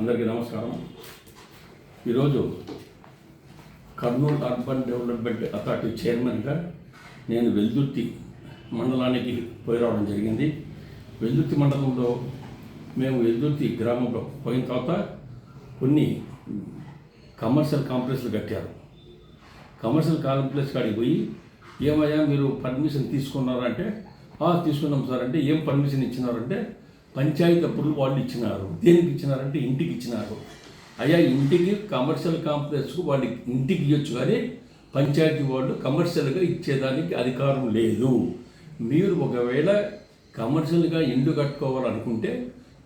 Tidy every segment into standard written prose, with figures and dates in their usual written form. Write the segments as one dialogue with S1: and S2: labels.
S1: అందరికీ నమస్కారం. ఈరోజు కర్నూలు అర్బన్ డెవలప్మెంట్ అథారిటీ చైర్మన్గా నేను వెల్దుర్తి మండలానికి పోయి రావడం జరిగింది. వెల్దుర్తి మండలంలో మేము వెల్దుర్తి గ్రామంలో పోయిన తర్వాత కొన్ని కమర్షియల్ కాంప్లెక్స్లు కట్టారు. కమర్షియల్ కాంప్లెక్స్ కాడికి పోయి ఏమయ్యా మీరు పర్మిషన్ తీసుకున్నారంటే తీసుకున్నాం సార్ అంటే ఏం పర్మిషన్ ఇచ్చినారంటే పంచాయతీ అప్పులు వాళ్ళు ఇచ్చినారు. దేనికి ఇచ్చినారంటే ఇంటికి ఇచ్చినారు. అయ్యా ఇంటికి కమర్షియల్ కాంప్లెక్స్కు వాళ్ళు ఇంటికి ఇవ్వచ్చు కానీ పంచాయతీ వాళ్ళు కమర్షియల్గా ఇచ్చేదానికి అధికారం లేదు. మీరు ఒకవేళ కమర్షియల్గా ఇల్లు కట్టుకోవాలనుకుంటే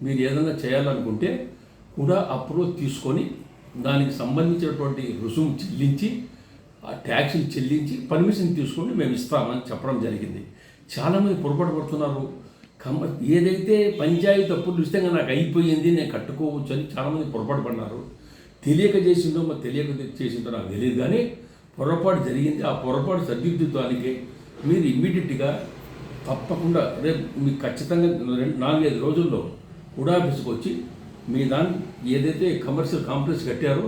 S1: మీరు ఏదైనా చేయాలనుకుంటే కూడా అప్రూవల్ తీసుకొని దానికి సంబంధించినటువంటి రుసుము చెల్లించి ఆ ట్యాక్సులు చెల్లించి పర్మిషన్ తీసుకొని మేము ఇస్తామని చెప్పడం జరిగింది. చాలామంది పొరపాటు పడుతున్నారు. ఏదైతే పంచాయతీ అప్పులు ఇస్తే నాకు అయిపోయింది నేను కట్టుకోవచ్చు అని చాలామంది పొరపాటు పడినారు. తెలియక చేసిందో మరి తెలియక చేసిందో నాకు తెలియదు కానీ పొరపాటు జరిగింది. ఆ పొరపాటు సరిదిద్దుతానికి మీరు ఇమ్మీడియట్గా తప్పకుండా రేపు మీకు ఖచ్చితంగా 4-5 రోజుల్లో కూడా ఆఫీస్కి వచ్చి మీ దాన్ని ఏదైతే కమర్షియల్ కాంప్లెక్స్ కట్టారో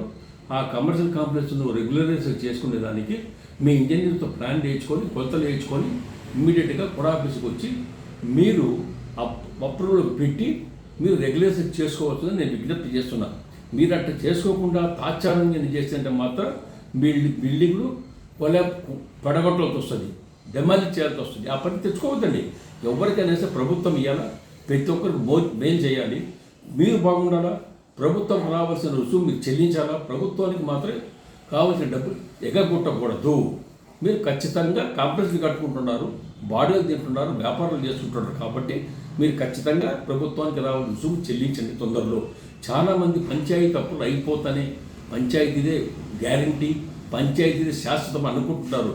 S1: ఆ కమర్షియల్ కాంప్లెక్స్ను రెగ్యులరైజ్ చేసుకునే దానికి మీ ఇంజనీర్తో ప్లాన్ వేయించుకొని కొలతలు వేయించుకొని ఇమ్మీడియట్గా కూడా ఆఫీస్కి వచ్చి మీరు అప్రూవల్ పెట్టి మీరు రెగ్యులేషన్ చేసుకోవచ్చని నేను విజ్ఞప్తి చేస్తున్నాను. మీరు అట్లా చేసుకోకుండా తాత్సారంగా చేస్తుంటే మాత్రం మీ బిల్డింగ్లు పడగొట్టాల్సి వస్తుంది, డెమాలిష్ చేయాల్సి వస్తుంది. ఆ పని తెచ్చుకోవద్దండి. ఎవరికైనా సరే ప్రభుత్వం ఇవ్వాలా, ప్రతి ఒక్కరికి మేలు చేయాలి. మీరు బాగుండాలా, ప్రభుత్వం రావాల్సిన రుసుము మీరు చెల్లించాలా. ప్రభుత్వానికి మాత్రం కావాల్సిన డబ్బులు ఎగగొట్టకూడదు. మీరు ఖచ్చితంగా కాంప్లెక్స్లు కట్టుకుంటున్నారు, బాడీలు తింటున్నారు, వ్యాపారాలు చేసుకుంటున్నారు కాబట్టి మీరు ఖచ్చితంగా ప్రభుత్వానికి రావాల్సిన రుసుము చెల్లించండి తొందరలో. చాలామంది పంచాయతీ అప్పులు అయిపోతానే పంచాయతీదే గ్యారంటీ, పంచాయతీదే శాశ్వతం అనుకుంటున్నారు.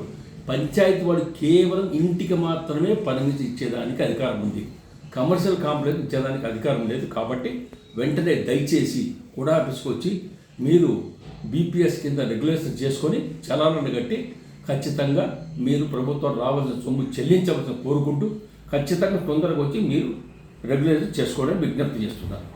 S1: పంచాయతీ వాడు కేవలం ఇంటికి మాత్రమే పర్మిషన్ ఇచ్చేదానికి అధికారం ఉంది, కమర్షియల్ కాంప్లెక్స్ ఇచ్చేదానికి అధికారం లేదు. కాబట్టి వెంటనే దయచేసి కూడా ఆఫీస్కి వచ్చి మీరు బీపీఎస్ కింద రెగ్యులేషన్ చేసుకొని చలాలను కట్టి ఖచ్చితంగా మీరు ప్రభుత్వం రావాల్సిన సొమ్ము చెల్లించవలసిన కోరుకుంటూ ఖచ్చితంగా తొందరగా వచ్చి మీరు రెగ్యులేషన్ చేసుకోవడం విజ్ఞప్తి చేస్తున్నారు.